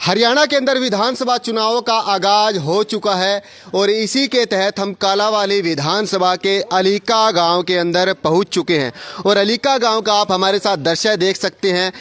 हरियाणा के अंदर विधानसभा चुनाव का आगाज हो चुका है और इसी के तहत हम कालावाली विधानसभा के अलीका गांव के अंदर पहुंच चुके हैं। और अलीका गांव का आप हमारे साथ दृश्य देख सकते हैं।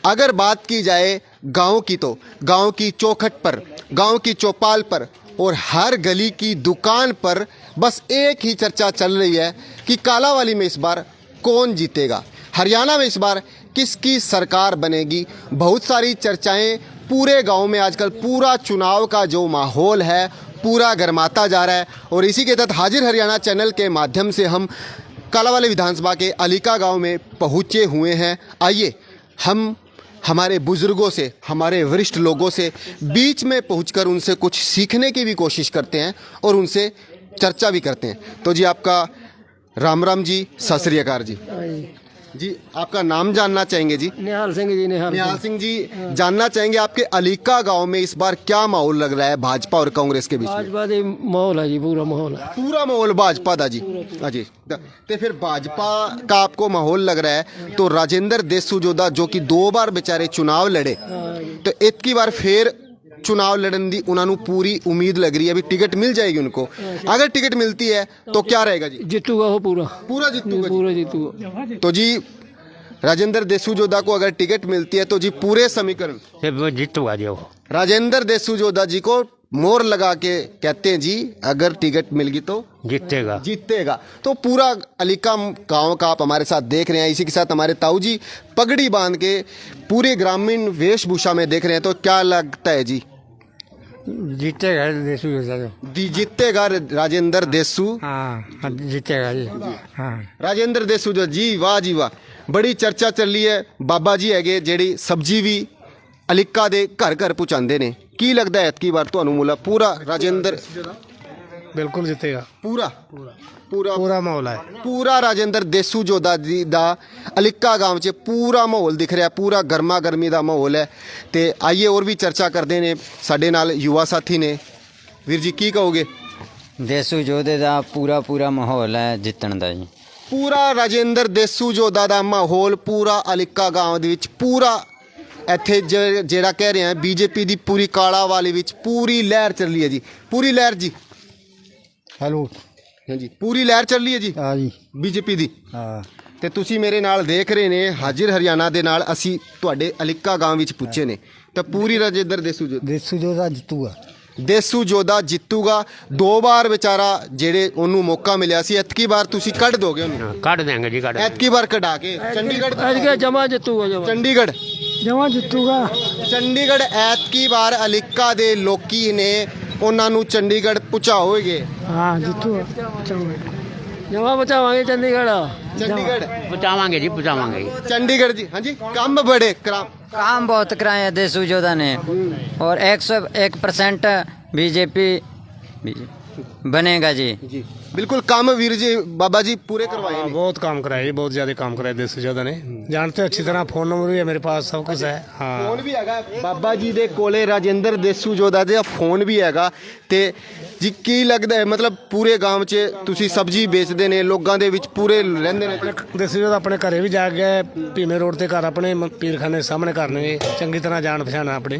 अगर बात की जाए गांव की तो गांव की चौखट पर, गांव की चौपाल पर और हर गली की दुकान पर बस एक ही चर्चा चल रही है कि कालावाली में इस बार कौन जीतेगा, हरियाणा में इस बार किसकी सरकार बनेगी। बहुत सारी चर्चाएं पूरे गांव में आजकल पूरा चुनाव का जो माहौल है पूरा गर्माता जा रहा है। और इसी के तहत हाजिर हरियाणा चैनल के माध्यम से हम कालावाली विधानसभा के अलीका गांव में पहुंचे हुए हैं। आइए हम हमारे बुजुर्गों से, हमारे वरिष्ठ लोगों से बीच में पहुंचकर उनसे कुछ सीखने की भी कोशिश करते हैं और उनसे चर्चा भी करते हैं। तो जी आपका राम राम जी, सत श्री अकाल जी। जी आपका नाम जानना चाहेंगे जी? निहाल सिंह जी। निहाल सिंह जी, जानना चाहेंगे आपके अलीका गांव में इस बार क्या माहौल लग रहा है भाजपा और कांग्रेस के बीच में? भाजपा दा माहौल है जी, पूरा माहौल है। पूरा माहौल भाजपा दा जी। हाँ जी, तो फिर भाजपा का आपको माहौल लग रहा है तो राजेंद्र देसूजोदा जो कि 2 बार बेचारे चुनाव लड़े, तो इतकी बार फिर चुनाव लड़न दी उन्होंने पूरी उम्मीद लग रही है, अभी टिकट मिल जाएगी उनको। अगर टिकट मिलती है तो क्या रहेगा जी? जीतूगा वो पूरा जीतूगा। पूरा जीतूगा। तो जी राजेंद्र देसूजोदा को अगर टिकट मिलती है तो जी पूरे समीकरण जीतूगा जी। राजेंद्र देसूजोदा जी को मोहर लगा के कहते हैं जी अगर टिकट मिल गई तो जीतेगा। तो पूरा अलीका गांव का आप हमारे साथ देख रहे हैं। इसी के साथ हमारे ताऊ जी पगड़ी बांध के पूरे ग्रामीण वेशभूषा में देख रहे हैं। तो क्या लगता है जी? जीतेगा देसू। जीतेगा राजेंद्र देसू। हाँ जीतेगा जी। हाँ राजेंद्र देसू जी, वाह जी वाह। बड़ी चर्चा चल रही है। बाबा जी हैगे ਜਿਹੜੀ सब्जी भी अलीका ਦੇ घर घर पहुंचाते ने। की लगता है एतकी बार ਤੁਹਾਨੂੰ मुला पूरा राजेंद्र? बिल्कुल जीतेगा। पूरा पूरा पूरा माहौल है। पूरा राजेंद्र देसूजोदा जी ਦਾ अलीका गांव 'ਚ पूरा माहौल दिख ਰਿਹਾ, पूरा गर्मा गर्मी ਦਾ माहौल है। ਤੇ आइए और भी चर्चा करते ਨੇ ਸਾਡੇ ਨਾਲ युवा साथी ने। ਵੀਰ ਜੀ ਕੀ ਕਹੋਗੇ? देसूजोदे ਦਾ पूरा माहौल है जितण ਦਾ जी। पूरा राजेंद्र देसूजोदा ਦਾ माहौल पूरा अलीका गांव ਦੇ ਵਿੱਚ पूरा ਇੱਥੇ ਜਿਹੜਾ ਕਹਿ ਰਹੇ ਆ बीजेपी ਦੀ पूरी ਕਾਲਾਵਾਲੀ ਵਿੱਚ पूरी लहर ਚੱਲ ਰਹੀ ਹੈ ਜੀ। पूरी लहर जी। हेलो हाँ जी, पूरी लहर ਚੱਲ ਰਹੀ ਹੈ ਜੀ। हाँ जी। बीजेपी ਦੀ। हाँ ਤੇ ਤੁਸੀਂ ਮੇਰੇ ਨਾਲ ਦੇਖ ਰਹੇ ਨੇ ਹਾਜ਼ਰ ਹਰਿਆਣਾ ਦੇ ਨਾਲ ਅਸੀਂ ਤੁਹਾਡੇ ਅਲੀਕਾ ਗਾਂਵ ਵਿੱਚ ਪੁੱਛੇ ਨੇ ਤਾਂ ਪੂਰੀ ਰਾਜੇਂਦਰ देसूजोदा जीतूगा। ਦੇਸੂਜੋਦਾ ਜਿੱਤੂਗਾ। 2 ਵਾਰ ਵਿਚਾਰਾ ਜਿਹੜੇ ਉਹਨੂੰ ਮੌਕਾ ਮਿਲਿਆ ਸੀ, ਐਤਕੀ ਵਾਰ ਤੁਸੀਂ ਕੱਢ ਦੋਗੇ ਉਹਨੂੰ? ਕੱਢ ਦੇंगे जी, ਕੱਢ। ਐਤਕੀ ਵਾਰ ਕਢਾ ਕੇ ਐਤਕੀ ਜਮਾ ਜਿੱਤੂਗਾ। ਚੰਡੀਗੜ੍ਹ ਜਮਾ ਜਿੱਤੂਗਾ। ਚੰਡੀਗੜ੍ਹ ਐਤਕੀ ਵਾਰ ਅਲੀਕਾ ਦੇ ਲੋਕੀ ਨੇ ਉਹਨਾਂ ਨੂੰ ਚੰਡੀਗੜ੍ਹ ਪਹੁੰਚਾਓਗੇ? ਹਾਂ ਜਿੱਤੂਗਾ। ਜਮਾ ਬਚਾਵਾਂਗੇ ਚੰਡੀਗੜ੍ਹ। पहुँचावांगे जी, पहुँचावांगे। चंडीगढ़ जी। हाँ जी, काम बड़े काम बहुत कराए हैं देसूजोदा ने और 101% बीजेपी बनेगा जी। बिल्कुल काम वीर जी बाबा जी पूरे करवाए हैं। बहुत काम कराए, बहुत ज्यादा काम कराए देसूजोदा ने। जानते हो अच्छी तरह, फोन नंबर भी है मेरे पास, सब कुछ है। हाँ फोन भी हैगा बाबा जी दे कोले, राजेंद्र देसूजोदा दे फोन भी हैगा। ते जी की लगदा है मतलब पूरे गांव च तुसी सब्जी बेचदे ने, लोगां दे विच पूरे रहंदे ने? देसूजोदा अपने घरे भी जा गए, भीमे रोड ते घर अपने पीरखाने सामने घर ने चंगी तरह जान पहचान अपनी,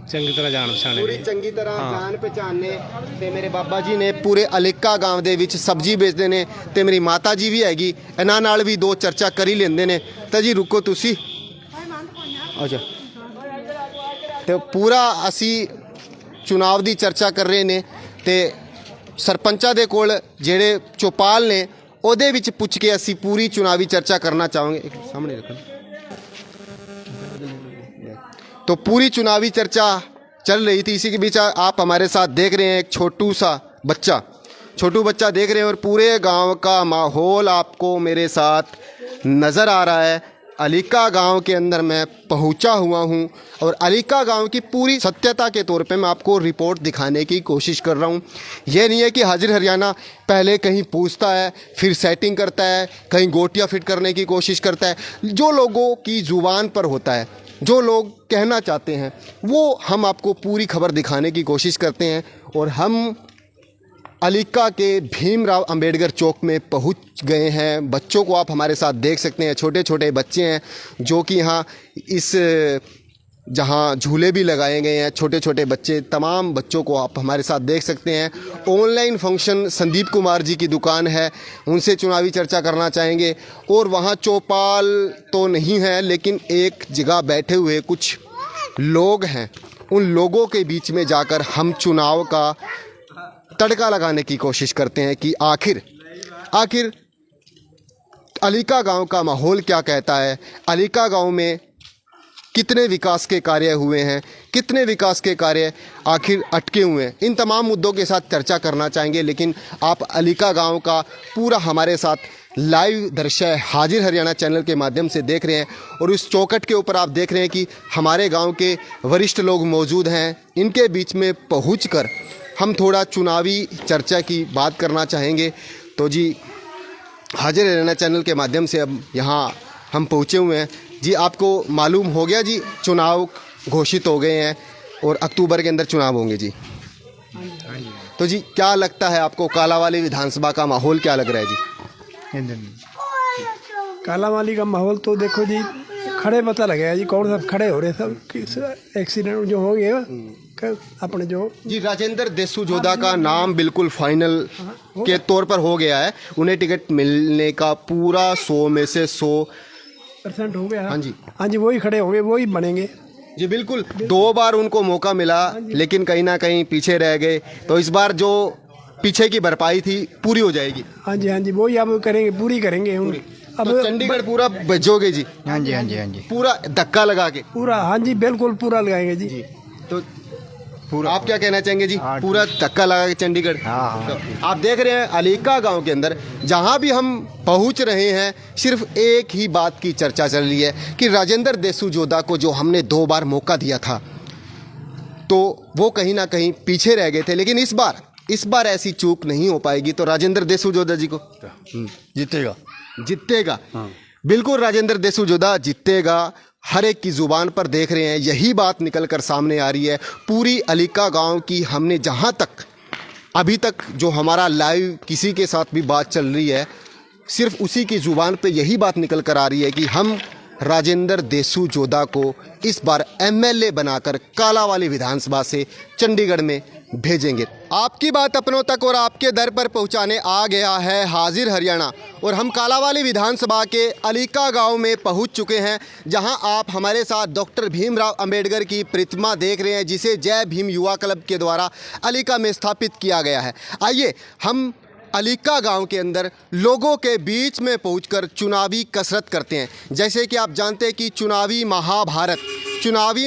चंगी तरह जान पहचान पूरी चंगी तरह जान पहचान ने। ते मेरे बाबा जी ने पूरे अलीका गांव दे विच सब्जी बेचदे ने ते मेरी माता जी भी हैगी, इन्हां नाल भी 2 चर्चा करी लेंदे ने। तो जी रुको तुसी। अच्छा तो पूरा असी चुनाव दी चर्चा कर रहे ने ते सरपंचा दे कोल जेड़े चौपाल ने ओदे विच पुछ के असी पूरी चुनावी चर्चा करना चाहेंगे। एक सामने रखो। तो पूरी चुनावी चर्चा चल रही थी, इसी के बीच आप हमारे साथ देख रहे हैं एक छोटू बच्चा देख रहे हैं और पूरे गांव का माहौल आपको मेरे साथ नज़र आ रहा है। अलीका गांव के अंदर मैं पहुंचा हुआ हूं और अलीका गांव की पूरी सत्यता के तौर पे मैं आपको रिपोर्ट दिखाने की कोशिश कर रहा हूं। यह नहीं है कि हाजिर हरियाणा पहले कहीं पूछता है फिर सेटिंग करता है, कहीं गोटियां फिट करने की कोशिश करता है। जो लोगों की ज़ुबान पर होता है, जो लोग कहना चाहते हैं, वो हम आपको पूरी खबर दिखाने की कोशिश करते हैं। और हम अलीका के भीमराव अंबेडकर चौक में पहुंच गए हैं। बच्चों को आप हमारे साथ देख सकते हैं, छोटे छोटे बच्चे हैं जो कि यहाँ इस जहां झूले भी लगाए गए हैं, छोटे छोटे बच्चे, तमाम बच्चों को आप हमारे साथ देख सकते हैं। ऑनलाइन फंक्शन संदीप कुमार जी की दुकान है, उनसे चुनावी चर्चा करना चाहेंगे। और वहां चौपाल तो नहीं है, लेकिन एक जगह बैठे हुए कुछ लोग हैं, उन लोगों के बीच में जाकर हम चुनाव का तड़का लगाने की कोशिश करते हैं कि आखिर अलीका गांव का माहौल क्या कहता है, अलीका गांव में कितने विकास के कार्य हुए हैं, कितने विकास के कार्य आखिर अटके हुए हैं। इन तमाम मुद्दों के साथ चर्चा करना चाहेंगे, लेकिन आप अलीका गांव का पूरा हमारे साथ लाइव दृश्य हाजिर हरियाणा चैनल के माध्यम से देख रहे हैं। और उस चौखट के ऊपर आप देख रहे हैं कि हमारे गांव के वरिष्ठ लोग मौजूद हैं। इनके बीच में पहुंचकर हम थोड़ा चुनावी चर्चा की बात करना चाहेंगे। तो जी, हाजिर हरियाणा चैनल के माध्यम से अब यहाँ हम पहुँचे हुए हैं। जी, आपको मालूम हो गया जी, चुनाव घोषित हो गए हैं और अक्टूबर के अंदर चुनाव होंगे जी। तो जी, क्या लगता है आपको, कालावाली विधानसभा का माहौल क्या लग रहा है जी? कालावाली का माहौल तो देखो जी, खड़े पता लगेगा जी कौन सब खड़े हो रहे, सब एक्सीडेंट जो हो गया अपने जो जी, राजेंद्र देसूजोदा का नाम बिल्कुल फाइनल के तौर पर हो गया है। उन्हें टिकट मिलने का पूरा 100 में से 100% हो गया। हाँ जी, हाँ जी, वही खड़े होंगे, वही बनेंगे जी बिल्कुल। 2 बार उनको मौका मिला, लेकिन कहीं ना कहीं पीछे रह गए। तो इस बार जो पीछे की भरपाई थी पूरी हो जाएगी। हाँ जी, हाँ जी, वही अब करेंगे, पूरी करेंगे अब। तो चंडीगढ़ पूरा भेजोगे जी? हाँ जी, हाँ जी, हाँ जी, पूरा धक्का लगा के पूरा, हाँ जी, बिल्कुल पूरा लगाएंगे जी। तो पूरा आप क्या कहना चाहेंगे जी? पूरा धक्का लगा के चंडीगढ़? हाँ। तो आप देख रहे हैं अलीका गांव के अंदर जहां भी हम पहुंच रहे हैं, सिर्फ एक ही बात की चर्चा चल रही है कि राजेंद्र देसूजोदा को जो हमने 2 बार मौका दिया था, तो वो कहीं ना कहीं पीछे रह गए थे। लेकिन इस बार ऐसी चूक नहीं हो पाएगी। तो राजेंद्र देसूजोदा जी को जीतेगा। बिल्कुल, राजेंद्र देसूजोदा जीतेगा। हर एक की ज़ुबान पर देख रहे हैं, यही बात निकल कर सामने आ रही है। पूरी अलीका गांव की हमने जहां तक अभी तक जो हमारा लाइव किसी के साथ भी बात चल रही है, सिर्फ उसी की ज़ुबान पे यही बात निकल कर आ रही है कि हम राजेंद्र देसूजोदा को इस बार एमएलए बनाकर कालावाली विधानसभा से चंडीगढ़ में भेजेंगे। आपकी बात अपनों तक और आपके दर पर पहुंचाने आ गया है हाजिर हरियाणा। और हम कालावाली विधानसभा के अलीका गांव में पहुंच चुके हैं, जहां आप हमारे साथ डॉक्टर भीमराव अंबेडकर की प्रतिमा देख रहे हैं, जिसे जय भीम युवा क्लब के द्वारा अलीका में स्थापित किया गया है। आइए हम अलीका गांव के अंदर लोगों के बीच में पहुंचकर चुनावी कसरत करते हैं। जैसे कि आप जानते हैं कि चुनावी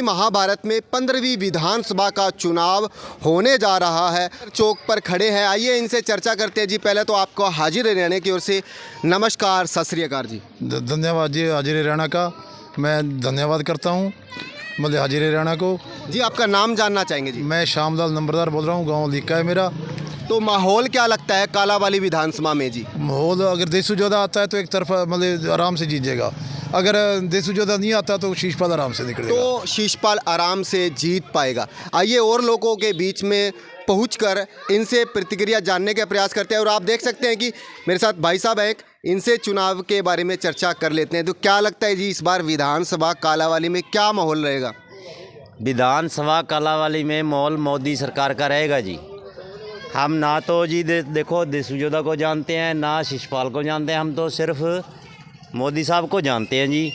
महाभारत में 15वीं विधानसभा का चुनाव होने जा रहा है। चौक पर खड़े हैं, आइए इनसे चर्चा करते हैं। जी, पहले तो आपको हाजिर हरियाणा की ओर से नमस्कार, सत श्री अकाल जी। धन्यवाद जी, हाजिर हरियाणा का मैं धन्यवाद करता हूँ, मतलब हाजिर हरियाणा को। जी, आपका नाम जानना चाहेंगे जी? मैं श्यामलाल नंबरदार बोल रहा हूँ, गाँव अलीका है मेरा। तो माहौल क्या लगता है कालावाली विधानसभा में जी? माहौल अगर देसूजोदा आता है तो एक तरफा मतलब आराम से जीत जाएगा, अगर देसूजोदा नहीं आता तो शीशपाल आराम से निकलेगा। तो शीशपाल आराम से जीत पाएगा। आइए और लोगों के बीच में पहुंचकर इनसे प्रतिक्रिया जानने का प्रयास करते हैं। और आप देख सकते हैं कि मेरे साथ भाई साहब हैं, इनसे चुनाव के बारे में चर्चा कर लेते हैं। तो क्या लगता है जी, इस बार विधानसभा कालावाली में क्या माहौल रहेगा? विधानसभा कालावाली में माहौल मोदी सरकार का रहेगा जी। हम ना तो जी देखो देसूजोदा को जानते हैं, ना शिशपाल को जानते हैं, हम तो सिर्फ मोदी साहब को जानते हैं जी।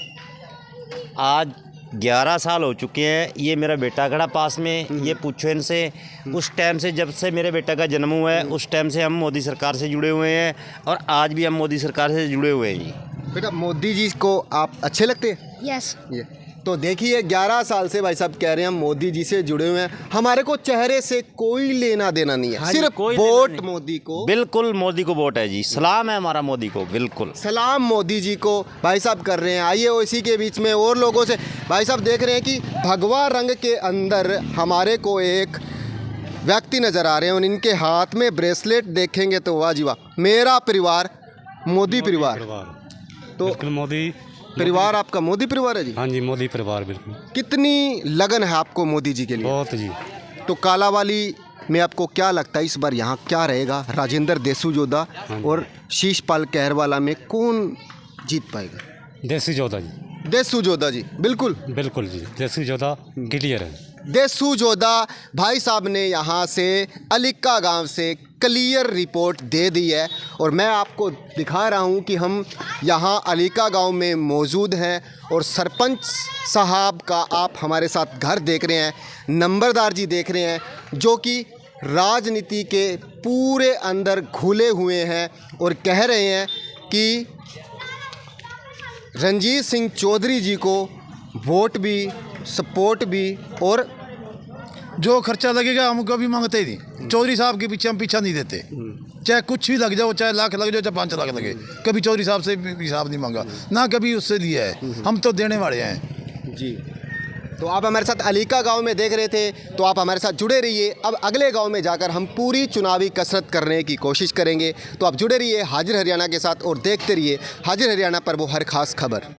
आज 11 साल हो चुके हैं। ये मेरा बेटा खड़ा पास में, ये पूछो इनसे। उस टाइम से, जब से मेरे बेटा का जन्म हुआ है, उस टाइम से हम मोदी सरकार से जुड़े हुए हैं और आज भी हम मोदी सरकार से जुड़े हुए हैं जी। बेटा, मोदी जी को आप अच्छे लगते हैं? यस। तो देखिए, 11 साल से भाई साहब कह रहे हैं हम मोदी जी से जुड़े हुए हैं, हमारे को चेहरे से कोई लेना देना नहीं है, सिर्फ वोट मोदी को। बिल्कुल मोदी को वोट है जी, सलाम है हमारा मोदी को, बिल्कुल सलाम मोदी जी को भाई साहब कर रहे हैं। आइए इसी के बीच में और लोगों से, भाई साहब देख रहे हैं कि भगवा रंग के अंदर हमारे को एक व्यक्ति नज़र आ रहे हैं और इनके हाथ में ब्रेसलेट देखेंगे तो वाह जी वाह, मेरा परिवार मोदी परिवार। तो बिल्कुल मोदी परिवार आपका मोदी परिवार है जी? हाँ जी, मोदी परिवार बिल्कुल। कितनी लगन है आपको मोदी जी के लिए? बहुत जी। तो कालावाली में आपको क्या लगता है इस बार यहाँ क्या रहेगा? राजेंद्र देसूजोदा और शीशपाल कहरवाला में कौन जीत पाएगा? देसूजोदा जी। देसू जोधा जी, बिल्कुल बिल्कुल जी, देसू जोधा क्लियर है। देसू जोधा भाई साहब ने यहाँ से अलीका गांव से क्लियर रिपोर्ट दे दी है। और मैं आपको दिखा रहा हूँ कि हम यहाँ अलीका गांव में मौजूद हैं और सरपंच साहब का आप हमारे साथ घर देख रहे हैं, नंबरदार जी देख रहे हैं, जो कि राजनीति के पूरे अंदर घुले हुए हैं और कह रहे हैं कि रणजीत सिंह चौधरी जी को वोट भी, सपोर्ट भी, और जो खर्चा लगेगा हम कभी मांगते ही नहीं। चौधरी साहब के पीछे हम पीछा नहीं देते, चाहे कुछ भी लग जाओ, चाहे लाख लग जाओ, चाहे 5 लाख लगे, कभी चौधरी साहब से हिसाब नहीं मांगा, ना कभी उससे लिया है। हम तो देने वाले हैं जी। तो आप हमारे साथ अलीका गांव में देख रहे थे, तो आप हमारे साथ जुड़े रहिए। अब अगले गांव में जाकर हम पूरी चुनावी कसरत करने की कोशिश करेंगे। तो आप जुड़े रहिए हाजिर हरियाणा के साथ और देखते रहिए हाजिर हरियाणा पर वो हर खास खबर।